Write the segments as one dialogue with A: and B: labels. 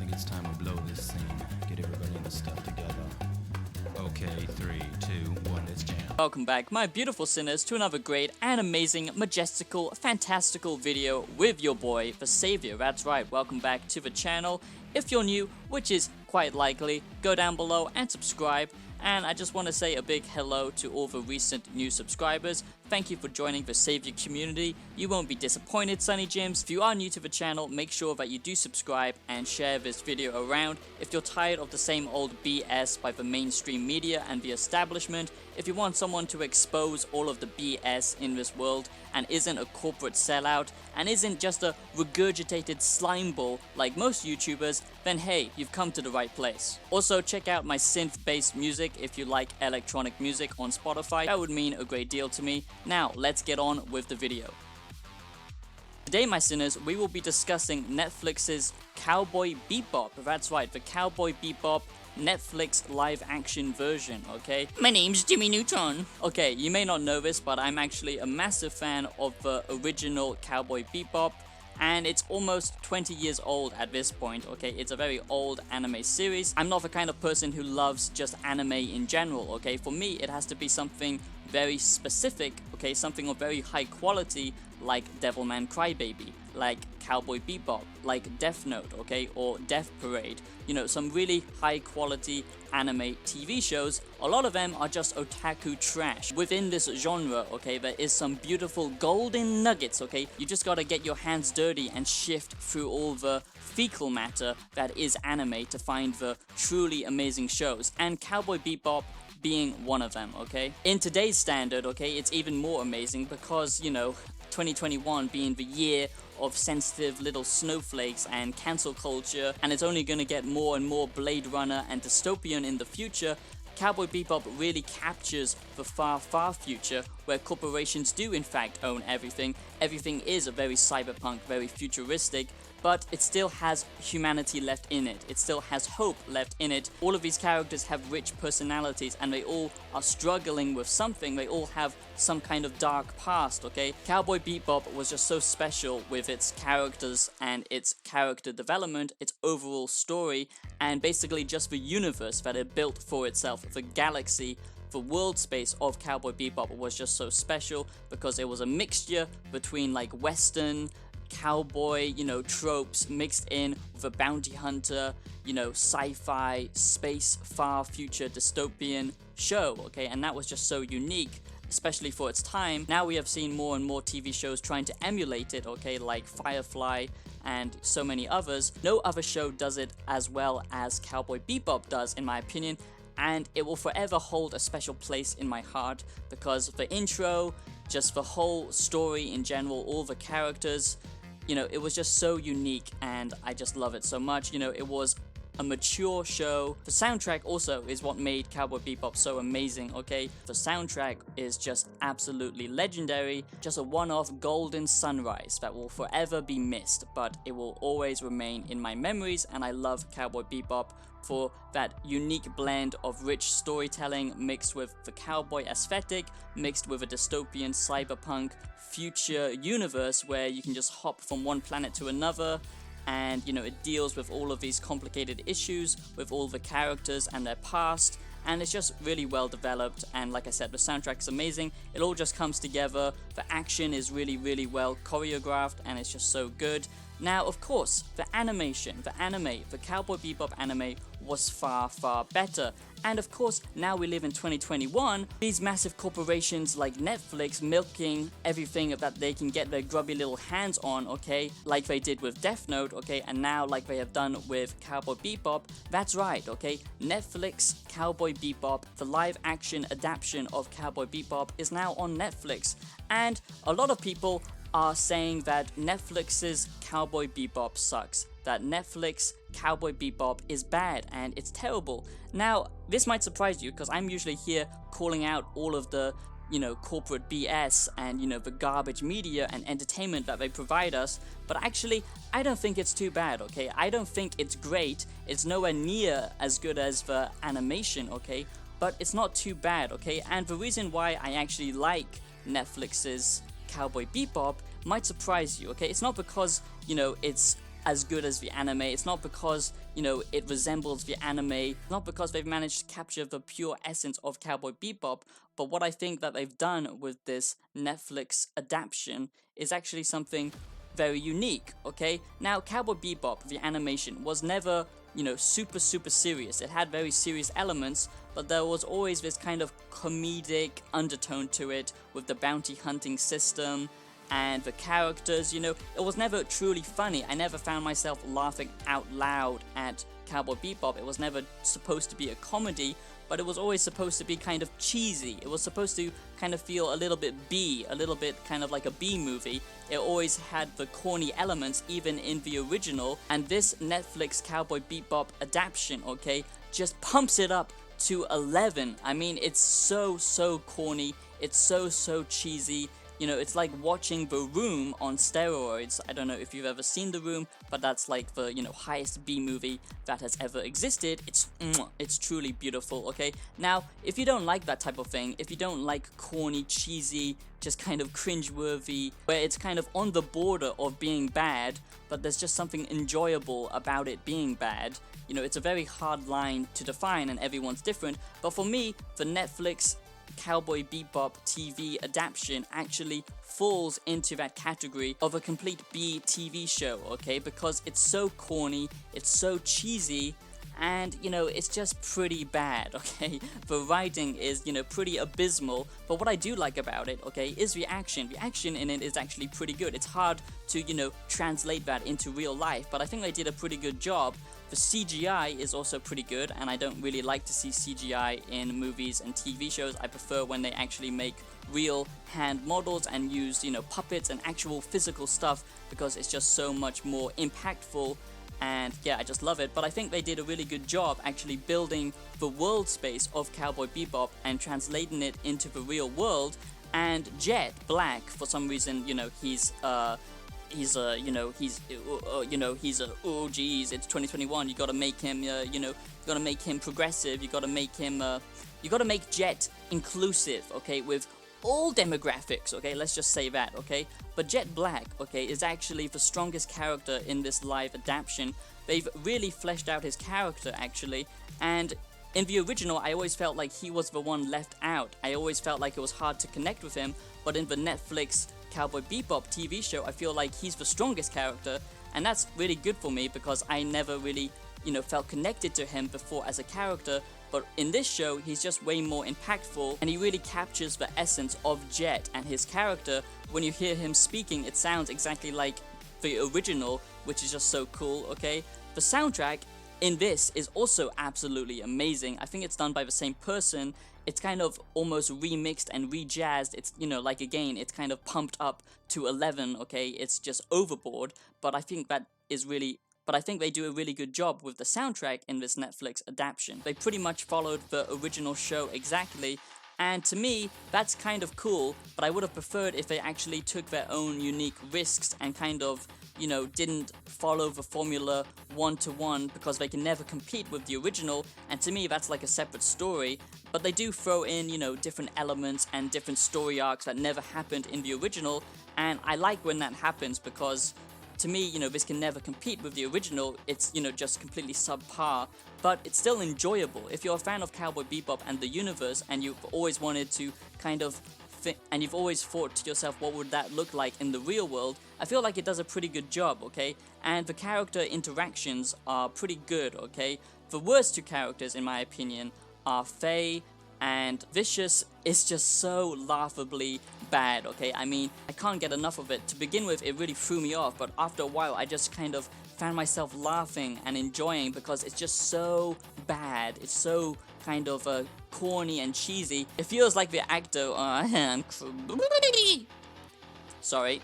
A: think it's time to blow this scene. Get everybody in the stuff together. Okay, 3, 2, 1, let's jam.
B: Welcome back, my beautiful sinners, to another great and amazing, majestical, fantastical video with your boy, the Savior. That's right, welcome back to the channel. If you're new, which is quite likely, go down below and subscribe. And I just want to say a big hello to all the recent new subscribers. Thank you for joining the Savior community. You won't be disappointed, Sunny Gyms. If you are new to the channel, make sure that you do subscribe and share this video around. If you're tired of the same old BS by the mainstream media and the establishment, if you want someone to expose all of the BS in this world and isn't a corporate sellout and isn't just a regurgitated slime ball like most YouTubers, then hey, you've come to the right place. Also, check out my synth-based music if you like electronic music on Spotify. That would mean a great deal to me. Now, let's get on with the video. Today, my sinners, we will be discussing Netflix's Cowboy Bebop. That's right, the Cowboy Bebop Netflix live action version, okay? My name's Jimmy Neutron. Okay, you may not know this, but I'm actually a massive fan of the original Cowboy Bebop, and it's almost 20 years old at this point, okay? It's a very old anime series. I'm not the kind of person who loves just anime in general, okay? For me, it has to be something very specific, okay? Something of very high quality, like Devilman Crybaby, like Cowboy Bebop, like Death Note, okay, or Death Parade. You know, some really high quality anime TV shows. A lot of them are just otaku trash. Within this genre, okay, there is some beautiful golden nuggets, okay? You just gotta get your hands dirty and shift through all the fecal matter that is anime to find the truly amazing shows. And Cowboy Bebop being one of them, okay? In today's standard, okay, it's even more amazing because, you know, 2021 being the year of sensitive little snowflakes and cancel culture, and it's only gonna get more and more Blade Runner and dystopian in the future. Cowboy Bebop really captures the far, far future where corporations do in fact own everything. Everything is very cyberpunk, very futuristic, but it still has humanity left in it. It still has hope left in it. All of these characters have rich personalities and they all are struggling with something. They all have some kind of dark past, okay? Cowboy Bebop was just so special with its characters and its character development, its overall story, and basically just the universe that it built for itself, the galaxy. The world space of Cowboy Bebop was just so special because it was a mixture between like Western, cowboy, you know, tropes mixed in with a bounty hunter, you know, sci-fi, space, far future dystopian show, okay? And that was just so unique, especially for its time. Now we have seen more and more TV shows trying to emulate it, okay, like Firefly and so many others. No other show does it as well as Cowboy Bebop does, in my opinion, and it will forever hold a special place in my heart because the intro, just the whole story in general, all the characters, you know, it was just so unique and I just love it so much. You know, it was a mature show. The soundtrack also is what made Cowboy Bebop so amazing, okay? The soundtrack is just absolutely legendary, just a one-off golden sunrise that will forever be missed, but it will always remain in my memories, and I love Cowboy Bebop for that unique blend of rich storytelling mixed with the cowboy aesthetic, mixed with a dystopian cyberpunk future universe where you can just hop from one planet to another. And, you know, it deals with all of these complicated issues with all the characters and their past, and it's just really well developed. And like I said, the soundtrack is amazing. It all just comes together. The action is really, really well choreographed, and it's just so good. Now, of course, the animation, the Cowboy Bebop anime was far, far better. And of course, now we live in 2021, these massive corporations like Netflix milking everything that they can get their grubby little hands on, okay, like they did with Death Note, okay, and now like they have done with Cowboy Bebop. That's right, okay, Netflix Cowboy Bebop, the live action adaptation of Cowboy Bebop, is now on Netflix, and a lot of people are saying that Netflix's Cowboy Bebop sucks, that Netflix Cowboy Bebop is bad and it's terrible. Now, this might surprise you because I'm usually here calling out all of the, you know, corporate BS and, you know, the garbage media and entertainment that they provide us, but actually, I don't think it's too bad, okay? I don't think it's great. It's nowhere near as good as the animation, okay? But it's not too bad, okay? And the reason why I actually like Netflix's Cowboy Bebop might surprise you, okay? It's not because, you know, it's as good as the anime. It's not because, it resembles the anime, not because they've managed to capture the pure essence of Cowboy Bebop, but what I think that they've done with this Netflix adaptation is actually something very unique, okay? Now, Cowboy Bebop, the animation, was never, super serious. It had very serious elements, but there was always this kind of comedic undertone to it with the bounty hunting system and the characters, it was never truly funny. I never found myself laughing out loud at Cowboy Bebop. It was never supposed to be a comedy, but it was always supposed to be kind of cheesy. It was supposed to kind of feel a little bit a little bit kind of like a B movie. It always had the corny elements even in the original, and this Netflix Cowboy Bebop adaptation, okay, just pumps it up to 11. I mean, it's so corny, it's so cheesy. It's like watching The Room on steroids. I don't know if you've ever seen The Room, but that's like the, highest B movie that has ever existed. It's truly beautiful, okay? Now, if you don't like that type of thing, if you don't like corny, cheesy, just kind of cringeworthy, where it's kind of on the border of being bad, but there's just something enjoyable about it being bad, it's a very hard line to define and everyone's different. But for me, the Netflix Cowboy Bebop TV adaptation actually falls into that category of a complete B TV show, okay? Because it's so corny, it's so cheesy, and it's just pretty bad, okay? The writing is pretty abysmal, but what I do like about it, okay, is the action. The action in it is actually pretty good. It's hard to translate that into real life, but I think they did a pretty good job. The CGI is also pretty good, and I don't really like to see CGI in movies and TV shows. I prefer when they actually make real hand models and use puppets and actual physical stuff, because it's just so much more impactful. And yeah, I just love it. But I think they did a really good job actually building the world space of Cowboy Bebop and translating it into the real world. And Jet Black, for some reason, he's oh geez, it's 2021. You gotta make him, you gotta make him progressive. You gotta make him, you gotta make Jet inclusive, okay, with all demographics, okay, let's just say that, okay? But Jet Black, okay, is actually the strongest character in this live adaptation. They've really fleshed out his character, actually, and in the original, I always felt like he was the one left out. I always felt like it was hard to connect with him, but in the Netflix Cowboy Bebop TV show, I feel like he's the strongest character, and that's really good for me because I never really, felt connected to him before as a character. But in this show, he's just way more impactful, and he really captures the essence of Jet and his character. When you hear him speaking, it sounds exactly like the original, which is just so cool, okay? The soundtrack in this is also absolutely amazing. I think it's done by the same person. It's kind of almost remixed and rejazzed. It's, like again, it's kind of pumped up to 11, okay? It's just overboard, but I think that is really... But I think they do a really good job with the soundtrack in this Netflix adaptation. They pretty much followed the original show exactly, and to me, that's kind of cool, but I would have preferred if they actually took their own unique risks and kind of, didn't follow the formula one-to-one, because they can never compete with the original, and to me, that's like a separate story. But they do throw in, different elements and different story arcs that never happened in the original, and I like when that happens because... to me, this can never compete with the original. It's, just completely subpar, but it's still enjoyable. If you're a fan of Cowboy Bebop and the universe, and you've always wanted to kind of and you've always thought to yourself, what would that look like in the real world? I feel like it does a pretty good job, okay? And the character interactions are pretty good, okay? The worst two characters, in my opinion, are Faye and Vicious is just so laughably bad, okay? I mean, I can't get enough of it. To begin with, it really threw me off, but after a while, I just kind of found myself laughing and enjoying because it's just so bad. It's so kind of corny and cheesy. It feels like the actor... Sorry.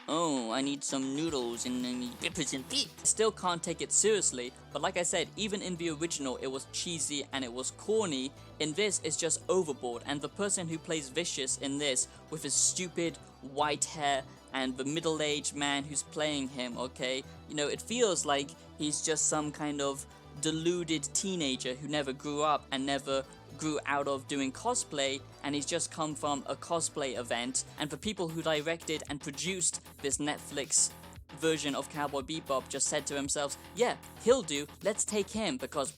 B: Oh, I need some noodles and peppers and beef. Still can't take it seriously, but like I said, even in the original, it was cheesy and it was corny. In this, it's just overboard, and the person who plays Vicious in this, with his stupid white hair and the middle-aged man who's playing him, okay? It feels like he's just some kind of deluded teenager who never grew up and never grew out of doing cosplay, and he's just come from a cosplay event. And for people who directed and produced this Netflix version of Cowboy Bebop just said to themselves, yeah, he'll do, let's take him, because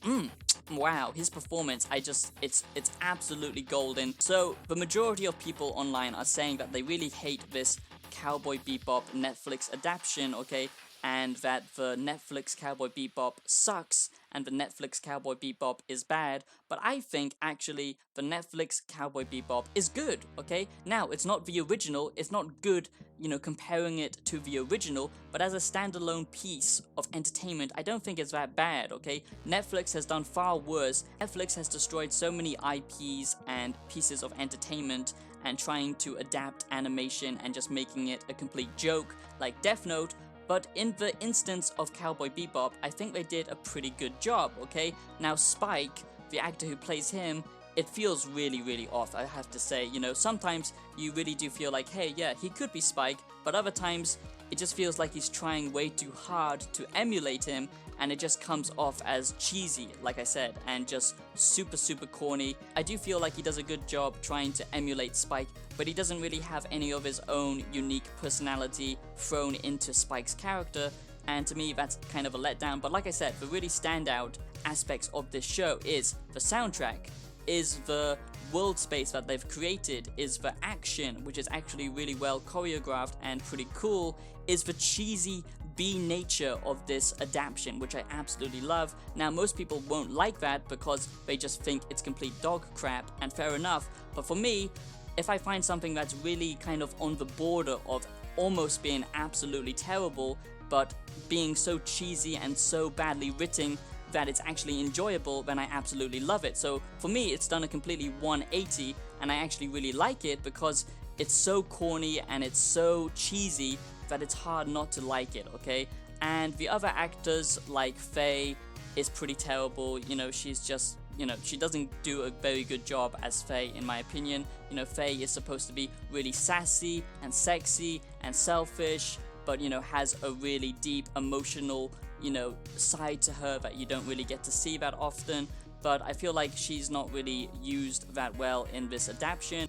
B: wow, his performance, it's absolutely golden. So the majority of people online are saying that they really hate this Cowboy Bebop Netflix adaptation, okay, and that the Netflix Cowboy Bebop sucks and the Netflix Cowboy Bebop is bad, but I think actually the Netflix Cowboy Bebop is good, okay? Now, it's not the original, it's not good, you know, comparing it to the original, but as a standalone piece of entertainment, I don't think it's that bad, okay? Netflix has done far worse. Netflix has destroyed so many IPs and pieces of entertainment and trying to adapt animation and just making it a complete joke, like Death Note. But in the instance of Cowboy Bebop, I think they did a pretty good job, okay? Now Spike, the actor who plays him, it feels really, really off, I have to say. You know, sometimes you really do feel like, hey, yeah, he could be Spike, but other times it just feels like he's trying way too hard to emulate him, and it just comes off as cheesy, like I said, and just super, super corny. I do feel like he does a good job trying to emulate Spike, but he doesn't really have any of his own unique personality thrown into Spike's character, and to me that's kind of a letdown. But like I said, the really standout aspects of this show is the soundtrack, is the world space that they've created, is the action, which is actually really well choreographed and pretty cool, is the cheesy B nature of this adaptation, which I absolutely love. Now, most people won't like that because they just think it's complete dog crap, and fair enough, but for me, if I find something that's really kind of on the border of almost being absolutely terrible, but being so cheesy and so badly written that it's actually enjoyable, then I absolutely love it. So for me, it's done a completely 180, and I actually really like it because it's so corny and it's so cheesy that it's hard not to like it, okay? And the other actors, like Faye, is pretty terrible. You know, she's just, you know, she doesn't do a very good job as Faye, in my opinion. You know, Faye is supposed to be really sassy and sexy and selfish, but, you know, has a really deep emotional, you know, side to her that you don't really get to see that often. But I feel like she's not really used that well in this adaptation.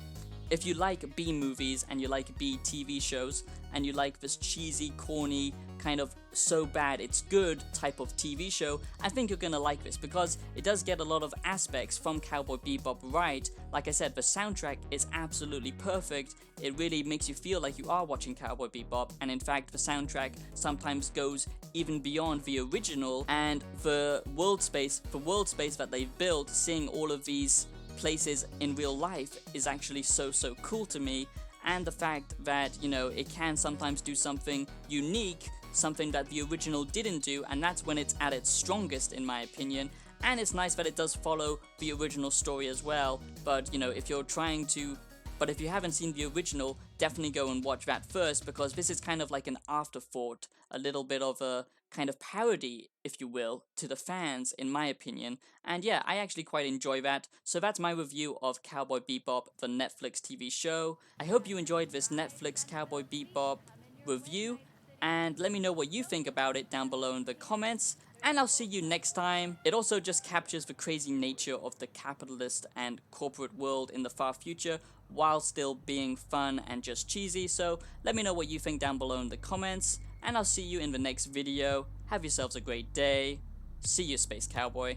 B: If you like B movies and you like B TV shows and you like this cheesy, corny, kind of so bad it's good type of TV show, I think you're gonna like this because it does get a lot of aspects from Cowboy Bebop right. Like I said, the soundtrack is absolutely perfect. It really makes you feel like you are watching Cowboy Bebop, and in fact the soundtrack sometimes goes even beyond the original, and the world space that they've built, seeing all of these places in real life is actually so cool to me. And the fact that, you know, it can sometimes do something unique, something that the original didn't do, and that's when it's at its strongest, in my opinion. And it's nice that it does follow the original story as well. But, you know, if you haven't seen the original, definitely go and watch that first, because this is kind of like an afterthought, a little bit of a kind of parody, if you will, to the fans, in my opinion. And yeah, I actually quite enjoy that. So that's my review of Cowboy Bebop, the Netflix TV show. I hope you enjoyed this Netflix Cowboy Bebop review, and let me know what you think about it down below in the comments. And I'll see you next time. It also just captures the crazy nature of the capitalist and corporate world in the far future, while still being fun and just cheesy. So let me know what you think down below in the comments, and I'll see you in the next video. Have yourselves a great day. See you, Space Cowboy.